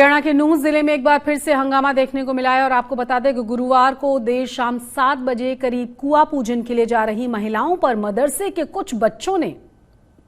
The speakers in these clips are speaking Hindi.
हरियाणा के नूंह जिले में एक बार फिर से हंगामा देखने को मिला है और आपको बता दें कि गुरुवार को देर शाम 7 बजे करीब कुआं पूजन के लिए जा रही महिलाओं पर मदरसे के कुछ बच्चों ने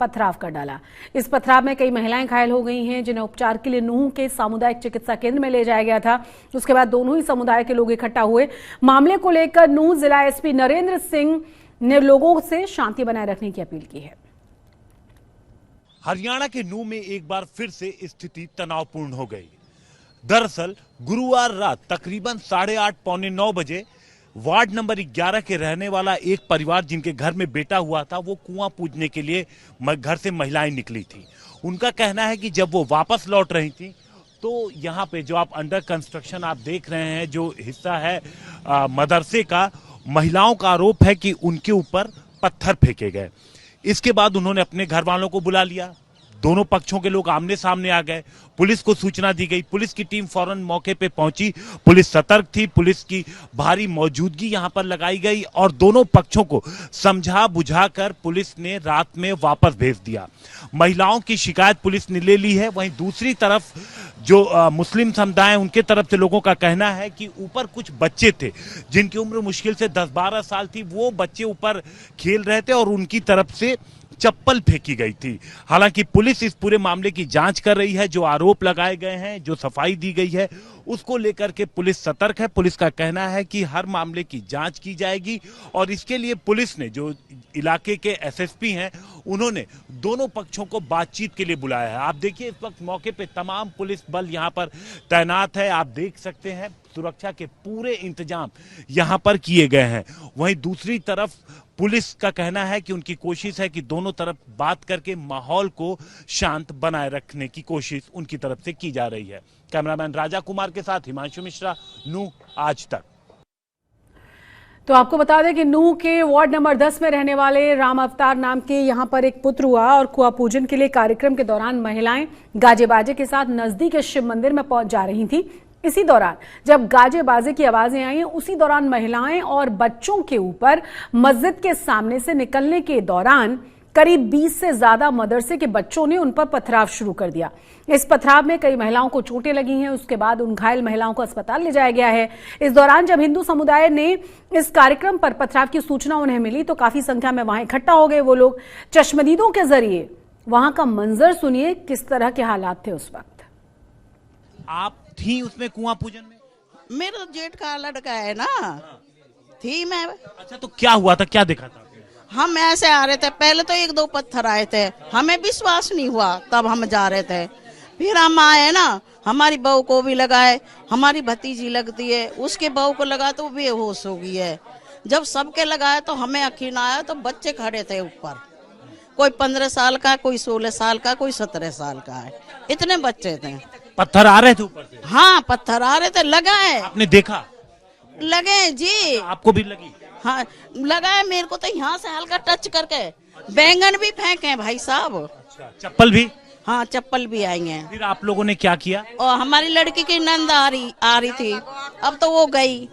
पथराव कर डाला। इस पथराव में कई महिलाएं घायल हो गई हैं, जिन्हें उपचार के लिए नूंह के सामुदायिक चिकित्सा केंद्र में ले जाया गया था। उसके बाद दोनों ही समुदाय के लोग इकट्ठा हुए। मामले को लेकर नूंह जिला एसपी नरेंद्र सिंह ने लोगों से शांति बनाए रखने की अपील की है। हरियाणा के नूंह में एक बार फिर से स्थिति तनावपूर्ण हो गई। दरअसल गुरुवार रात तकरीबन 8:30 पौने 9 बजे वार्ड नंबर 11 के रहने वाला एक परिवार जिनके घर में बेटा हुआ था, वो कुआं पूजने के लिए घर से महिलाएं निकली थी। उनका कहना है कि जब वो वापस लौट रही थी तो यहाँ पे जो आप अंडर कंस्ट्रक्शन आप देख रहे हैं, जो हिस्सा है मदरसे का, महिलाओं का आरोप है कि उनके ऊपर पत्थर फेंके गए। इसके बाद उन्होंने अपने घर वालों को बुला लिया। दोनों पक्षों के लोग आमने सामने आ गए। पुलिस को सूचना दी गई। पुलिस की टीम फौरन मौके पे पहुंची। पुलिस सतर्क थी। पुलिस की भारी मौजूदगी यहां पर लगाई गई और दोनों पक्षों को समझा बुझाकर पुलिस ने रात में वापस भेज दिया। महिलाओं की शिकायत पुलिस ने ले ली है। वहीं दूसरी तरफ जो मुस्लिम समुदाय उनके तरफ से लोगों का कहना है कि ऊपर कुछ बच्चे थे जिनकी उम्र मुश्किल से 10-12 साल थी। वो बच्चे ऊपर खेल रहे थे और उनकी तरफ से चप्पल फेंकी गई थी। हालांकि पुलिस इस पूरे मामले की जांच कर रही है। जो आरोप लगाए गए हैं, जो सफाई दी गई है, उसको लेकर के पुलिस सतर्क है। पुलिस का कहना है कि हर मामले की जांच की जाएगी और इसके लिए पुलिस ने, जो इलाके के एसएसपी हैं, उन्होंने दोनों पक्षों को बातचीत के लिए बुलाया है। आप देखिए इस वक्त मौके पे तमाम पुलिस बल यहां पर तैनात है। आप देख सकते हैं सुरक्षा के पूरे इंतजाम यहां पर किए गए हैं। वहीं दूसरी तरफ पुलिस का कहना है कि उनकी कोशिश है कि दोनों तरफ बात करके माहौल को शांत बनाए रखने की कोशिश उनकी तरफ से की जा रही है। कैमरामैन राजा कुमार के साथ हिमांशु मिश्रा, नूंह आज तक। तो आपको बता दें कि नूंह के वार्ड नंबर 10 में रहने वाले राम अवतार नाम के यहां पर एक पुत्र हुआ और कुआं पूजन के लिए कार्यक्रम के दौरान महिलाएं गाजे बाजे के साथ नजदीक शिव मंदिर में पहुंच जा रही थी। इसी दौरान जब गाजे बाजे की आवाजें आई, उसी दौरान महिलाएं और बच्चों के ऊपर मस्जिद के सामने से निकलने के दौरान करीब 20 से ज्यादा मदरसे के बच्चों ने उन पर पथराव शुरू कर दिया। इस पथराव में कई महिलाओं को चोटें लगी हैं। उसके बाद उन घायल महिलाओं को अस्पताल ले जाया गया है। इस दौरान जब हिंदू समुदाय ने इस कार्यक्रम पर पथराव की सूचना उन्हें मिली तो काफी संख्या में वहां इकट्ठा हो गए वो लोग। चश्मदीदों के जरिए वहां का मंजर सुनिए, किस तरह के हालात थे उस वक्त। आप थी उसमें कुआं पूजन में? मेरा जेठ का लड़का है ना, थी मैं। अच्छा, तो क्या हुआ था, क्या देखा था? हम ऐसे आ रहे थे, पहले तो 1-2 पत्थर आए थे, हमें विश्वास नहीं हुआ, तब हम जा रहे थे। फिर हम आए ना, हमारी बहू को भी लगाए, हमारी भतीजी लगती है, उसके बहू को लगा तो बेहोश हो गई है। जब सबके लगाए तो हमें यकीन आया, तो बच्चे खड़े थे ऊपर, कोई 15 साल का, कोई 16 साल का, कोई 17 साल का है, इतने बच्चे थे। पत्थर आ रहे थे ऊपर से? हाँ, पत्थर आ रहे थे, लगाए। आपने देखा? लगे जी। आपको भी लगी? हाँ, लगाए मेरे को तो यहाँ से हल्का टच करके। बैंगन भी फेंके भाई साहब। अच्छा, चप्पल भी? हाँ, चप्पल भी आई है। फिर आप लोगों ने क्या किया? और हमारी लड़की की नंद आ रही थी, अब तो वो गई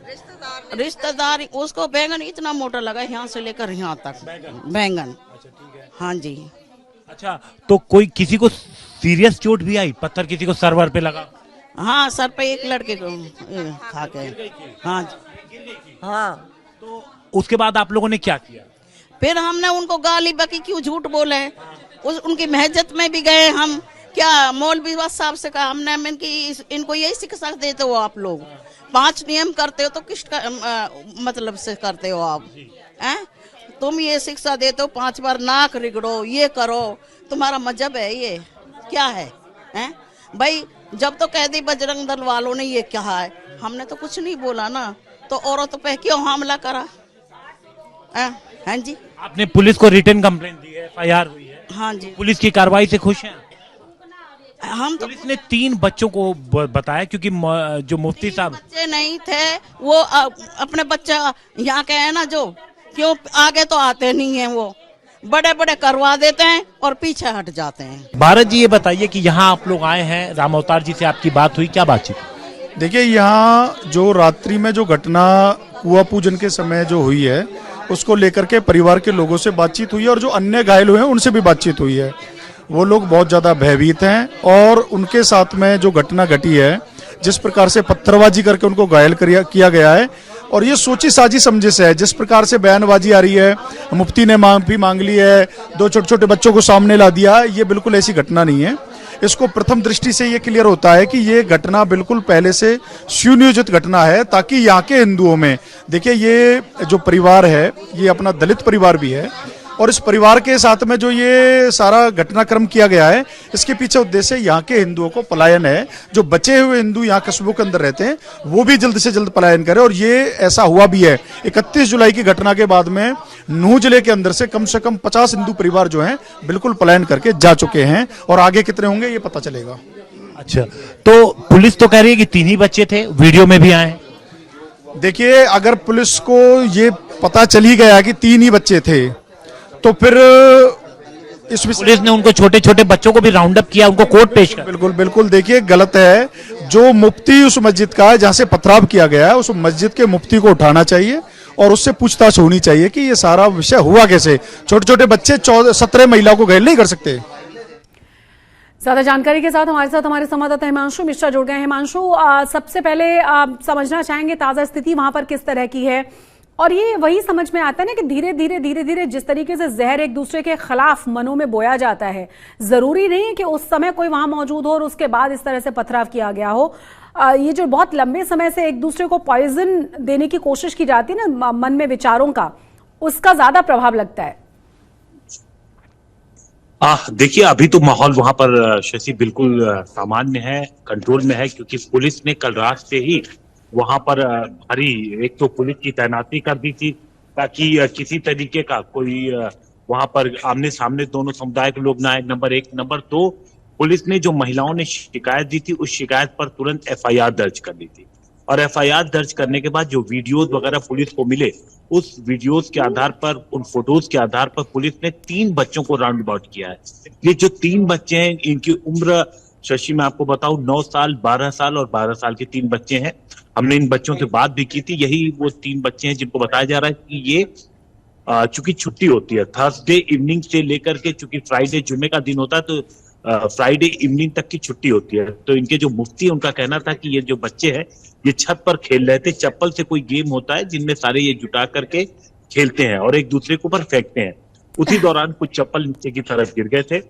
रिश्तेदारी। उसको बैंगन इतना मोटा लगा, यहाँ से लेकर यहाँ तक बैंगन। अच्छा, ठीक है। हाँ जी। अच्छा, तो कोई किसी को सीरियस चोट भी आई? पत्थर किसी को सरवर पे लगा? हाँ, सर पे एक लड़के को खा के। हाँ हाँ। तो उसके बाद आप लोगों ने क्या किया? फिर हमने उनको गाली बकी, क्यों झूठ बोले। उनकी महजत में भी गए हम। क्या मौलवी साहब से कहा हमने, इनको यही शिक्षा देते हो आप लोग? 5 नियम करते हो तो किस मतलब से करते हो आप? तुम ये शिक्षा देते हो 5 बार नाक रिगड़ो, ये करो, तुम्हारा मजहब है ये? क्या है? भाई जब तो कह दी बजरंग दल वालों ने ये कहा है, हमने तो कुछ नहीं बोला ना, तो औरतों पे क्यों हमला करा? हाँ जी। आपने पुलिस को रिटर्न कंप्लेंट दी है, FIR हुई है? हाँ जी। पुलिस की कार्रवाई से खुश हैं? हम तो पुलिस ने 3 बच्चों को बताया, क्योंकि जो मुफ्ती साहब बच्चे नहीं थे वो, अपने बच्चा यहाँ के है ना, जो क्यों आगे तो आते नहीं है, वो बड़े बड़े करवा देते हैं और पीछे हट जाते हैं। भारत जी, ये बताइए कि यहाँ आप लोग आए हैं, राम अवतार जी से आपकी बात हुई, क्या बातचीत? देखिए, यहाँ जो रात्रि में जो घटना कुआं पूजन के समय जो हुई है, उसको लेकर के परिवार के लोगों से बातचीत हुई है और जो अन्य घायल हुए हैं उनसे भी बातचीत हुई है। वो लोग बहुत ज्यादा भयभीत हैं और उनके साथ में जो घटना घटी है, जिस प्रकार से पत्थरबाजी करके उनको घायल किया गया है, और ये सोची साजी समझे से है। जिस प्रकार से बयानबाजी आ रही है, मुफ्ती ने माफी मांग ली है, 2 छोटे छोटे बच्चों को सामने ला दिया, ये बिल्कुल ऐसी घटना नहीं है। इसको प्रथम दृष्टि से ये क्लियर होता है कि ये घटना बिल्कुल पहले से सुनियोजित घटना है, ताकि यहाँ के हिंदुओं में, देखिए ये जो परिवार है ये अपना दलित परिवार भी है, और इस परिवार के साथ में जो ये सारा घटनाक्रम किया गया है, इसके पीछे उद्देश्य यहाँ के हिंदुओं को पलायन है। जो बचे हुए हिंदू यहाँ कस्बों के अंदर रहते हैं वो भी जल्द से जल्द पलायन करें, और ये ऐसा हुआ भी है। 31 जुलाई की घटना के बाद में नूह जिले के अंदर से कम 50 हिंदू परिवार जो हैं बिल्कुल पलायन करके जा चुके हैं, और आगे कितने होंगे ये पता चलेगा। अच्छा, तो पुलिस तो कह रही है कि 3 ही बच्चे थे, वीडियो में भी आए। देखिए, अगर पुलिस को ये पता चल ही गया कि 3 ही बच्चे थे, तो फिर इस पुलिस ने उनको छोटे छोटे बच्चों को भी राउंड अप किया, उनको कोर्ट पेश कर। बिल्कुल बिल्कुल, देखिए गलत है। जो मुफ्ती उस मस्जिद का है जहां से पथराव किया गया है, उस मस्जिद के मुफ्ती को उठाना चाहिए और उससे पूछताछ होनी चाहिए कि ये सारा विषय हुआ कैसे। छोटे छोटे बच्चे 17 महिलाओं को घायल नहीं कर सकते। ज्यादा जानकारी के साथ हमारे संवाददाता हिमांशु मिश्रा जुड़ गए हैं। हिमांशु, सबसे पहले समझना चाहेंगे ताजा स्थिति वहां पर किस तरह की है, और ये वही समझ में आता है ना कि धीरे धीरे जिस तरीके से जहर एक दूसरे के खिलाफ मनों में बोया जाता है, जरूरी नहीं है कि उस समय कोई वहां मौजूद हो और उसके बाद इस तरह से पथराव किया गया हो। ये जो बहुत लंबे समय से एक दूसरे को पॉइजन देने की कोशिश की जाती है ना मन में विचारों का, उसका ज्यादा प्रभाव लगता है। देखिए, अभी तो माहौल वहां पर शशि बिल्कुल सामान्य है, कंट्रोल में है, क्योंकि पुलिस ने कल रात से ही वहां पर भारी एक तो पुलिस की तैनाती कर दी थी, ताकि किसी तरीके का कोई वहां पर आमने सामने दोनों समुदाय के लोग ना आए, नंबर 1। नंबर 2, पुलिस ने जो महिलाओं ने शिकायत दी थी, उस शिकायत पर तुरंत FIR दर्ज कर ली थी, और FIR दर्ज करने के बाद जो वीडियोज वगैरह पुलिस को मिले, उस वीडियोज के आधार पर, उन फोटोज के आधार पर पुलिस ने 3 बच्चों को राउंड अबाउट किया है। ये जो 3 बच्चे हैं, इनकी उम्र शशि मैं आपको बताऊं 9 साल, 12 साल और 12 साल के 3 बच्चे हैं। हमने इन बच्चों से बात भी की थी, यही वो 3 बच्चे हैं जिनको बताया जा रहा है कि ये चूंकि छुट्टी होती है थर्सडे इवनिंग से लेकर के, चूंकि फ्राइडे जुम्मे का दिन होता है, तो फ्राइडे इवनिंग तक की छुट्टी होती है। तो इनके जो मुफ्ती है, उनका कहना था कि ये जो बच्चे हैं ये छत पर खेल रहे थे, चप्पल से कोई गेम होता है जिनमें सारे ये जुटा करके खेलते हैं और एक दूसरे के ऊपर फेंकते हैं। उसी दौरान कुछ चप्पल नीचे की तरफ गिर गए थे।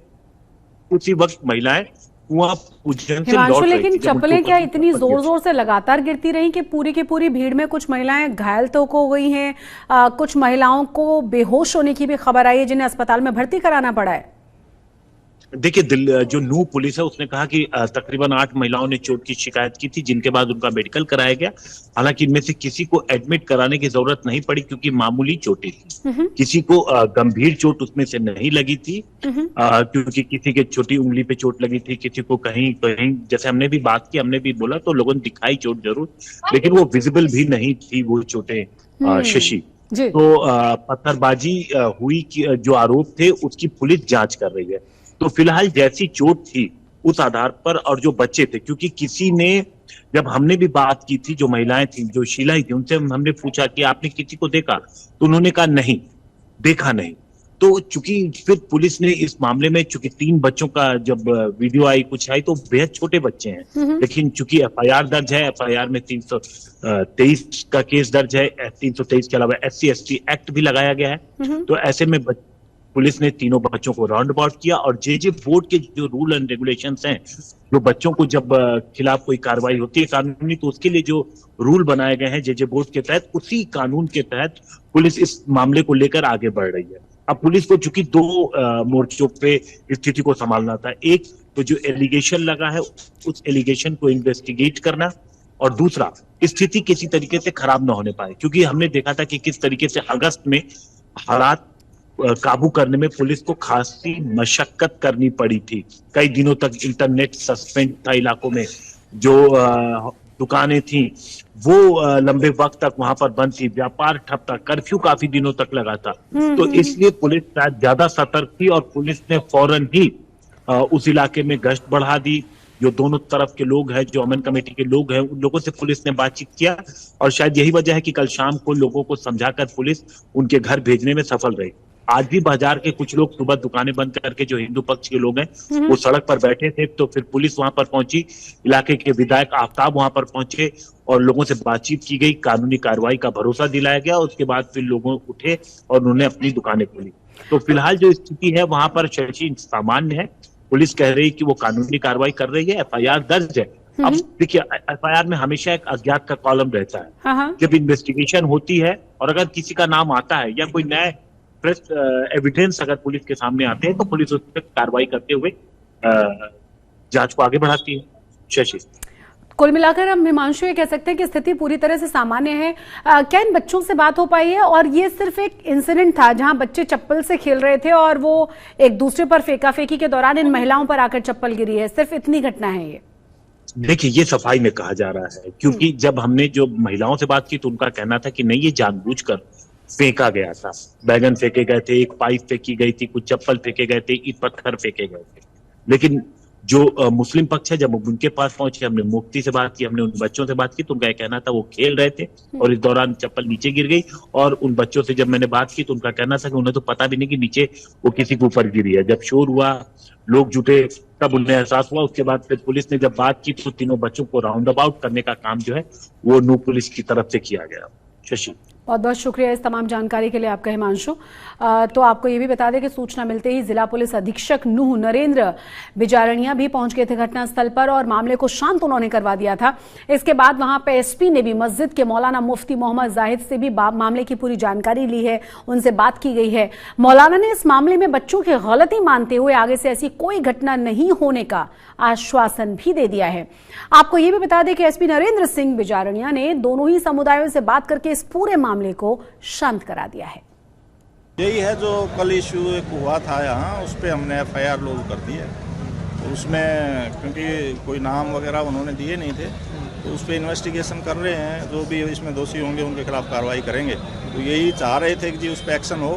उसी वक्त महिलाएं कुआं पूजन से लौट रही थी। लेकिन चप्पलें क्या इतनी जोर जोर से लगातार गिरती रही कि पूरी की पूरी भीड़ में कुछ महिलाएं घायल तो हो गई हैं, कुछ महिलाओं को बेहोश होने की भी खबर आई है जिन्हें अस्पताल में भर्ती कराना पड़ा है। देखिए, जो नूह पुलिस है उसने कहा कि तकरीबन 8 महिलाओं ने चोट की शिकायत की थी, जिनके बाद उनका मेडिकल कराया गया। हालांकि इनमें से किसी को एडमिट कराने की जरूरत नहीं पड़ी, क्योंकि मामूली चोटें थी। किसी को गंभीर चोट उसमें से नहीं लगी थी, क्योंकि किसी के छोटी उंगली पे चोट लगी थी, किसी को कहीं कहीं, जैसे हमने भी बात की, हमने भी बोला तो लोगों ने दिखाई चोट जरूर, लेकिन वो विजिबल भी नहीं थी वो चोटें शशि। तो पत्थरबाजी हुई जो आरोप थे उसकी पुलिस जांच कर रही है। तो फिलहाल जैसी चोट थी उस आधार पर, और जो बच्चे थे, क्योंकि किसी ने, जब हमने भी बात की थी, जो महिलाएं थी, जो शीलाई थी, उनसे हमने पूछा कि आपने किसी को देखा, तो उन्होंने कहा नहीं, देखा नहीं। तो चूंकि फिर पुलिस ने इस मामले में, चूंकि 3 बच्चों का जब वीडियो आई, कुछ आई, तो बेहद छोटे बच्चे हैं, लेकिन चूंकि FIR दर्ज है, FIR में 323 का केस दर्ज है, 323 के अलावा SC/ST एक्ट भी लगाया गया है। तो ऐसे में पुलिस ने तीनों बच्चों को राउंड अबाउट किया, और जे बोर्ड के जो रूल एंड रेगुलेशंस हैं, जो बच्चों को जब खिलाफ कोई कार्रवाई होती है कानूनी, तो उसके लिए जो रूल बनाए गए हैं जे बोर्ड के तहत, उसी कानून के तहत पुलिस इस मामले को लेकर आगे बढ़ रही है। अब पुलिस को चूंकि 2 मोर्चों पे स्थिति को संभालना था। एक तो जो एलिगेशन लगा है उस एलिगेशन को इन्वेस्टिगेट करना, और दूसरा स्थिति किसी तरीके से खराब ना होने पाए, क्योंकि हमने देखा था कि किस तरीके से अगस्त में हालात काबू करने में पुलिस को खासी मशक्कत करनी पड़ी थी। कई दिनों तक इंटरनेट सस्पेंड था इलाकों में, जो दुकानें थी वो लंबे वक्त तक वहां पर बंद थी, व्यापार ठप था, कर्फ्यू काफी दिनों तक लगा था। तो इसलिए पुलिस शायद ज्यादा सतर्क थी, और पुलिस ने फौरन ही उस इलाके में गश्त बढ़ा दी। जो दोनों तरफ के लोग हैं, जो अमन कमेटी के लोग हैं, उन लोगों से पुलिस ने बातचीत किया, और शायद यही वजह है कि कल शाम को लोगों को समझाकर पुलिस उनके घर भेजने में सफल रही। आज भी बाजार के कुछ लोग सुबह दुकानें बंद करके, जो हिंदू पक्ष के लोग हैं, वो सड़क पर बैठे थे। तो फिर पुलिस वहां पर पहुंची, इलाके के विधायक आफ्ताब वहां पर पहुंचे और लोगों से बातचीत की गई, कानूनी कार्रवाई का भरोसा दिलाया गया। उसके बाद फिर लोगों उठे और उन्होंने अपनी दुकानें खोली। तो फिलहाल जो स्थिति है वहां पर शशि सामान्य है। पुलिस कह रही कि वो कानूनी कार्रवाई कर रही है, FIR दर्ज है। अब देखिए, FIR में हमेशा एक अज्ञात का कॉलम रहता है। जब इन्वेस्टिगेशन होती है और अगर किसी का नाम आता है या कोई नए प्रेस एविडेंस अगर पुलिस के सामने आते हैं, तो पुलिस उस पर कार्रवाई करते हुए जांच को आगे बढ़ाती है। शशि, कुल मिलाकर हम हिमांशु ये कह सकते हैं कि स्थिति पूरी तरह से सामान्य है। क्या इन बच्चों से बात हो पाई है? और ये सिर्फ एक इंसिडेंट था जहां बच्चे चप्पल से खेल रहे थे और वो एक दूसरे पर फेंका फेंकी के दौरान इन महिलाओं पर आकर चप्पल गिरी है, सिर्फ इतनी घटना है ये? देखिए, ये सफाई में कहा जा रहा है, क्योंकि जब हमने जो महिलाओं से बात की तो उनका कहना था कि नहीं, ये जानबूझकर फेंका गया था। बैगन फेंके गए थे, एक पाइप फेंकी गई थी, कुछ चप्पल फेंके गए थे, ईंट पत्थर फेंके गए थे। लेकिन जो मुस्लिम पक्ष है, जब उनके पास पहुंचे, हमने मुफ्ती से बात की, हमने उन बच्चों से बात की, तो उनका कहना था वो खेल रहे थे और इस दौरान चप्पल नीचे गिर गई। और उन बच्चों से जब मैंने बात की तो उनका कहना था कि उन्हें तो पता भी नहीं कि नीचे वो किसी के ऊपर गिरी है। जब शोर हुआ, लोग जुटे, तब उन्हें एहसास हुआ। उसके बाद फिर पुलिस ने जब बात की तो तीनों बच्चों को राउंड अबाउट करने का काम जो है वो नूह पुलिस की तरफ से किया गया। शशि, बहुत बहुत शुक्रिया इस तमाम जानकारी के लिए आपका हिमांशु। तो आपको ये भी बता दें कि सूचना मिलते ही जिला पुलिस अधीक्षक नूह नरेंद्र बिजारणिया भी पहुंच गए थे घटनास्थल पर और मामले को शांत उन्होंने करवा दिया था। इसके बाद वहां पे SP ने भी मस्जिद के मौलाना मुफ्ती मोहम्मद जाहिद से भी मामले की पूरी जानकारी ली है, उनसे बात की गई है। मौलाना ने इस मामले में बच्चों की गलती मानते हुए आगे से ऐसी कोई घटना नहीं होने का आश्वासन भी दे दिया है। आपको ये भी बता दें कि SP नरेंद्र सिंह बिजारणिया ने दोनों ही समुदायों से बात करके इस पूरे मामले को शांत करा दिया है। यही है जो कल इशू एक हुआ था यहाँ, उस पर हमने FIR लोग कर दी है। तो उसमें क्योंकि कोई नाम वगैरह उन्होंने दिए नहीं थे, तो उस पर इन्वेस्टिगेशन कर रहे हैं। जो भी इसमें दोषी होंगे उनके खिलाफ कार्रवाई करेंगे। तो यही चाह रहे थे कि जी उस पर एक्शन हो,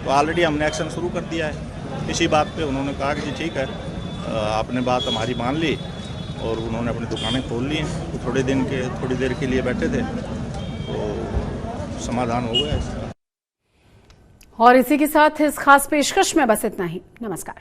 तो ऑलरेडी हमने एक्शन शुरू कर दिया है। इसी बात पे उन्होंने कहा कि जी ठीक है, आपने बात हमारी मान ली, और उन्होंने अपनी दुकानें खोल ली हैं। तो थोड़ी देर के लिए बैठे थे, तो समाधान हो गया। और इसी के साथ इस खास पेशकश में बस इतना ही। नमस्कार।